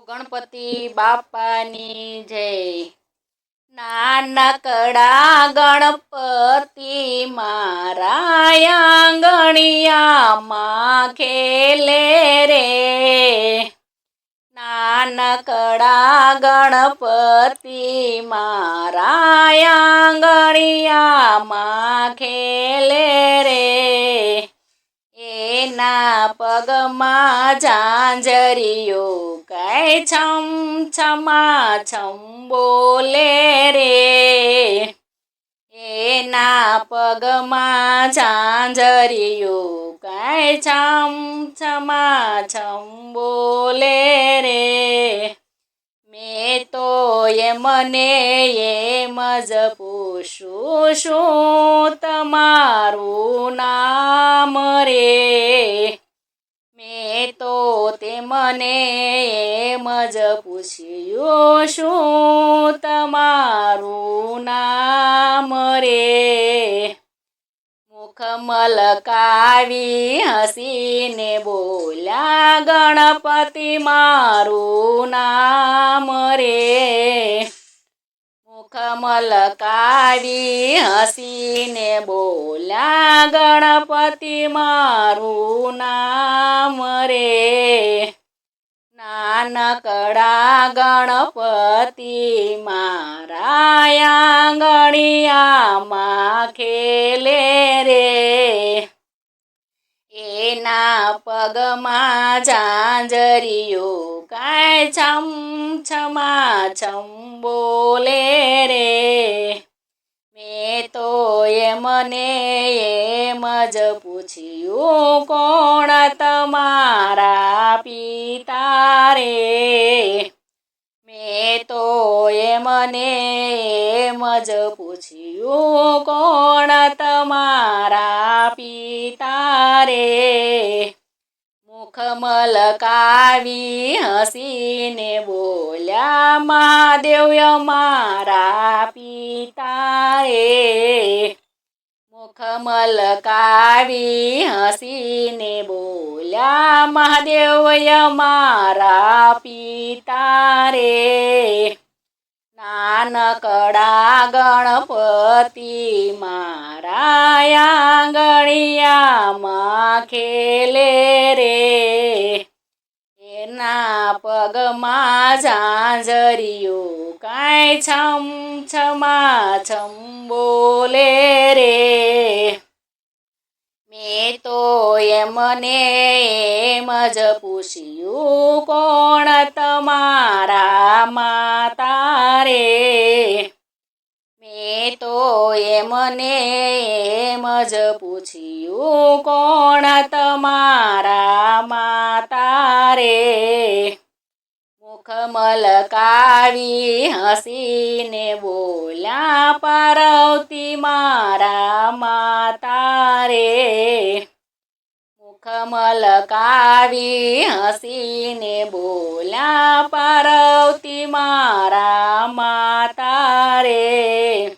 ગણપતિ બાપાની જય। નાનકડા ગણપતિ મારા આંગણિયામાં ખેલે રે। નાનકડા ગણપતિ મારા આંગણિયામાં ખેલે રે। એના પગમાં ઝાંઝરીઓ કઈ છમ છમા છમ બોલે રે। એના પગમાં ઝાંઝરીઓ કઈ છમ છમા છમ બોલે રે। મેં તો એમને એમ જ પૂછું શું તમારું નામ રે। મેં તો તેમને એમ જ પૂછ્યું શું તમારું નામ રે। મુખ મલકાવી હસીને બોલ્યા ગણપતિ મારું નામ રે। મુખ મલકાવી હસીને બોલ્યા ગણપતિ મારું નામ રે। નાનકડા ગણપતિ મારા આંગણિયામાં ખેલે રે। એના પગમાં ઝાંઝરીઓ કાંઈ છમ છમા છમ બોલે રે। મેં તો એમને એમ જ પૂછ્યું કોણ તમારા પિતા રે। મેં તો એમને એમ જ પૂછ્યું કોણ તમારા પિતા રે। મુખ મલકાવી હસીને બોલ્યા મહાદેવ મારા પિતા રે। મુખ મલકાવી હસીને બોલ્યા મહાદેવ મારા પિતા રે। નાનકડા ગણપતિ મારા આંગણિયામાં ખેલે રે। એના પગમાં ઝાંઝરીઓ કાંઈ છમ છમા છમ બોલે રે। મેં તો એમને એમ જ પૂછ્યું કોણ તમારા માતા રે। મેં તો એમને એમ જ પૂછ્યું કોણ તમારા માતા રે। મુખ મલકાવી હસીને બોલ્યા પાર્વતી મારા માતા રે। મુખ મલકાવી હસીને બોલ્યા પાર્વતી મારા માતા રે।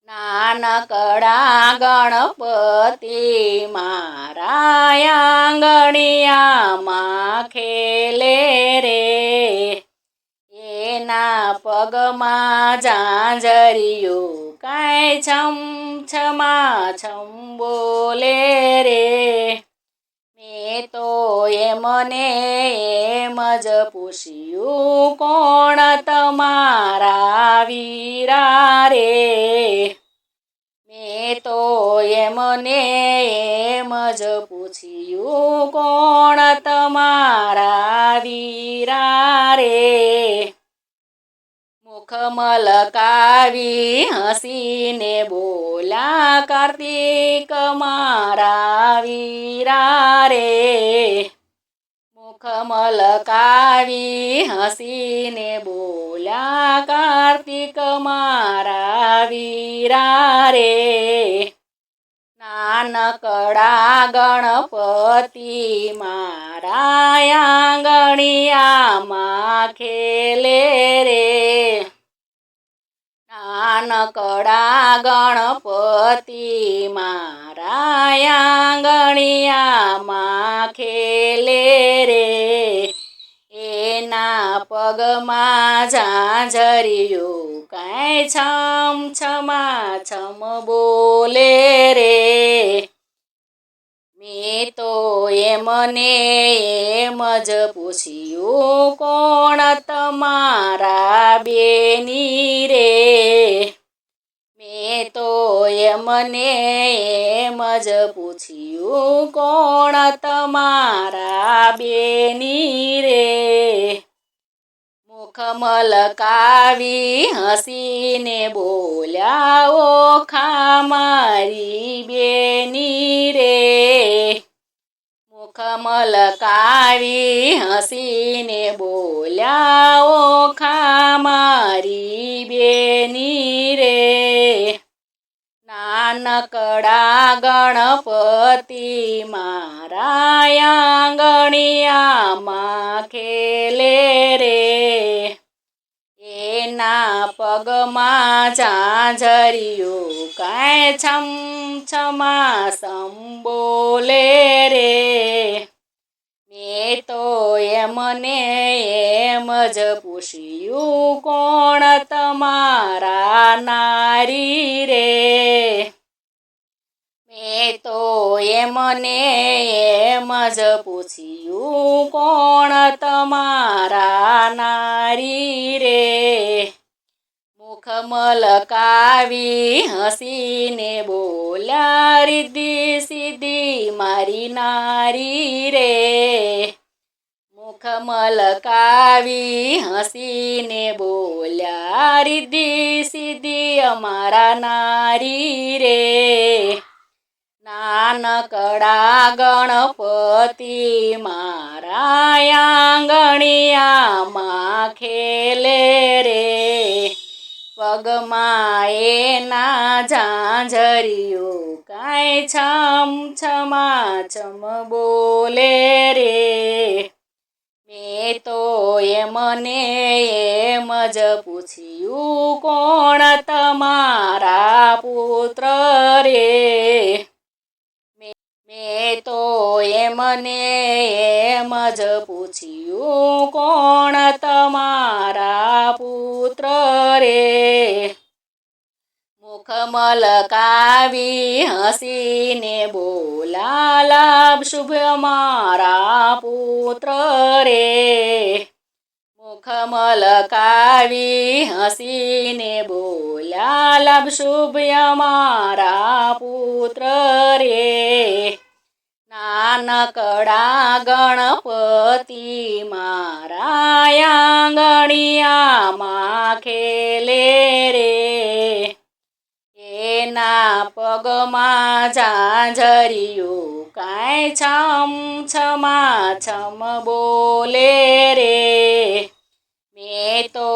નાનકડા ગણપતિ મારા આંગણિયામાં ખેલે રે। એના પગમાં ઝાંઝરીઓ કાંઈ છમ છમા છમ બોલે રે। મેં તો એમને એમ જ પૂછ્યું કોણ તમારા વીરા રે। મેં તો એમને એમ જ પૂછ્યું કોણ તમારા વીરા રે। મુખ મલકાવી હસીને બોલ્યા કાર્તિક મારા વીરા રે। મુખ મલકાવી હસીને બોલ્યા કાર્તિક મારા વીરા રે। નાનકડા ગણપતિ મારા આંગણિયામાં ખેલે રે। નાનકડા ગણપતિ મારા આંગણિયામાં ખેલે રે। એના પગમાં ઝાંઝરિયું કાંઈ છમ છમા છમ બોલે રે. મેં તો એમને એમ જ પૂછ્યું કોણ તમારા બેની રે. મેં તો એમને એમ જ પૂછ્યું કોણ તમારા બેની રે. મુખ મલકાવી હસીને બોલ્યા ઓખા મારી બેની રે. મુખ મલકાવી હસીને બોલ્યા ઓખા મારી બેની રે. નાનકડા ગણપતિ મારા આંગણિયામાં ખેલે રે. એના પગમાં ઝાંઝરિયું કાંઈ છમ છમા સમ બોલે રે. મેં તો એમને એમ જ પૂછ્યું કોણ તમારા નારી રે. મેં તો એમને એમ જ પૂછ્યું કોણ તમારા નારી રે. મુખ મલકાવી હસીને બોલ્યા રીધી સીધી મારી નારી રે. મુખ મલકાવી હસીને બોલ્યા રીધી સીધી અમારા નારી રે. નાનકડા ગણપતિ મારા આંગણિયામાં ખેલે રે. પગમાં એના ઝાંઝરિયું કાંઈ છમ છમા છમ બોલે રે. મેં તો એમને એમ જ પૂછ્યું કોણ તમારા પુત્ર રે. મેં તો એમને એમ જ પૂછ્યું કોણ તમારા પુત્ર રે. મુખ મલકાવી હસીને બોલા લાભ શુભ અમારા પુત્ર રે. મુખ મલકાવી હસીને બોલ્યા લાભ શુભ અમારા પુત્ર રે. નાનકડા ગણપતિ મારા આંગણિયામાં ખેલે રે. એના પગમાં ઝાંઝરિયું કાંઈ છમ છમા છમ બોલે રે. મેં તો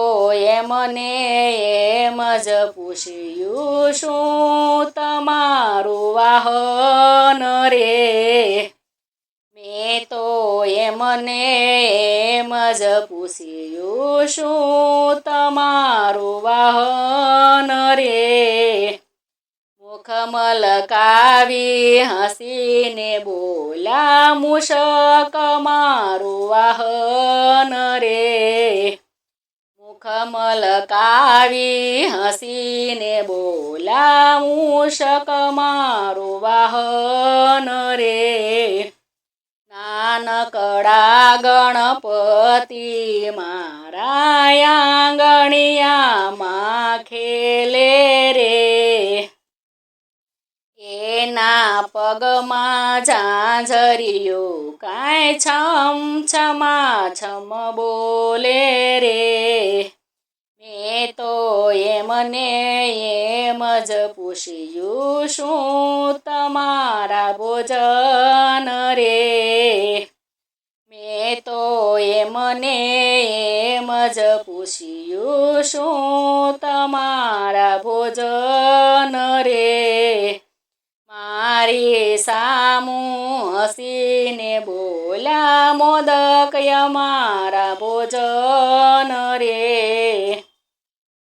એમને એમ જ પૂછ્યું શું તમારું વાહન રે. મેં તો એમને એમ જ પૂછ્યું શું તમારું વાહન રે. મુખ મલકાવી હસીને બોલ્યા મૂષક મારું વાહન રે. મુખ મલકાવી હસીને બોલ્યા મૂષક મારું વાહન રે. નાનકડા ગણપતિ મારા આંગણિયામાં ખેલે રે. એના પગમાં ઝાંઝરિયું કાંઈ છમ છમા છમ બોલે રે. મેં તો એમને એમ જ પૂછ્યું શું તમારા ભોજન રે. મેં તો એમને એમ જ પૂછ્યું શું તમારા ભોજન રે. મારી સામું હસીને બોલ્યા મોદક અમારા ભોજન રે.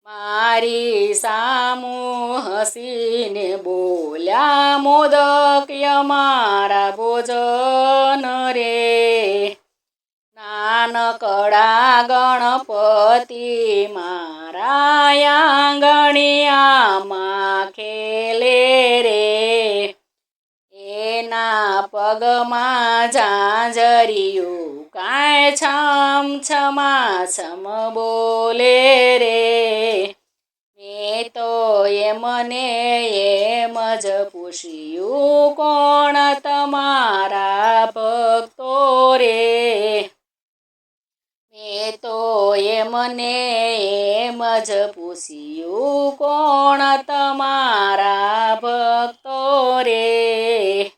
મારી સામું હસીને બોલ્યા મોદક અમારા ભોજન રે. નાનકડા ગણપતિ મારા આંગણિયામાં ખેલે રે એના પગમાં ઝાંઝરિયું કાંઈ છમ છમાછમ બોલે રે મેં તો એમને એમ જ પૂછ્યું કોણ તમારા ભક્તો રે મેં તો એમને એમ જ પૂછ્યું કોણ તમારા ભક્તો રે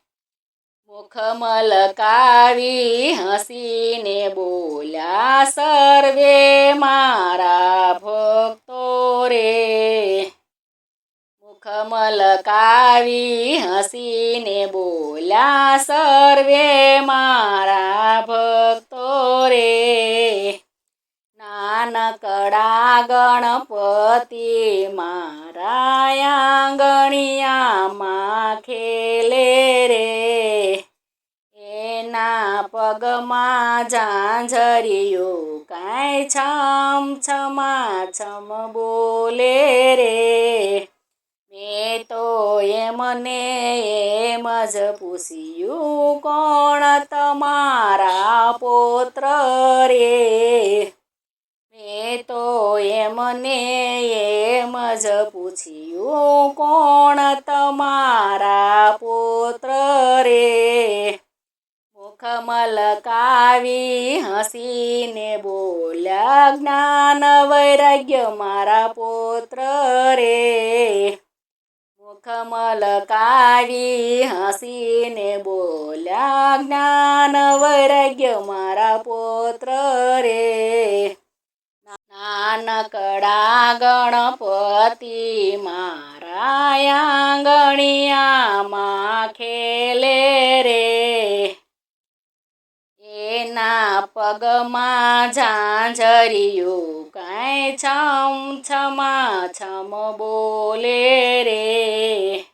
મુખ મલકાવી હસીને બોલ્યા સર્વે મારા ભક્તો રે મુખ મલકાવી હસીને બોલ્યા સર્વે મારા ભક્તો રે નાનકડા ગણપતિ મારા આંગણિયામાં ખેલે રે એના પગમાં ઝાંઝરિયું કાંઈ છમ છમાછમ બોલે રે મેં તો એમને એમ જ પૂછ્યું કોણ તમારા પૌત્ર રે મેં તો એમને એમ જ પૂછ્યું કોણ તમારા પૌત્ર રે મુખ મલકાવી હસીને બોલ્યા જ્ઞાન વૈરાગ્ય મારા પૌત્ર રે મુખ મલકાવી હસીને બોલ્યા જ્ઞાન વૈરાગ્ય મારા પૌત્ર રે નાનકડા ગણપતિ મારા આંગણિયામાં ખેલે રે એના પગમાં ઝાંઝરિયું કાંઈ છમ છમાછમ બોલે રે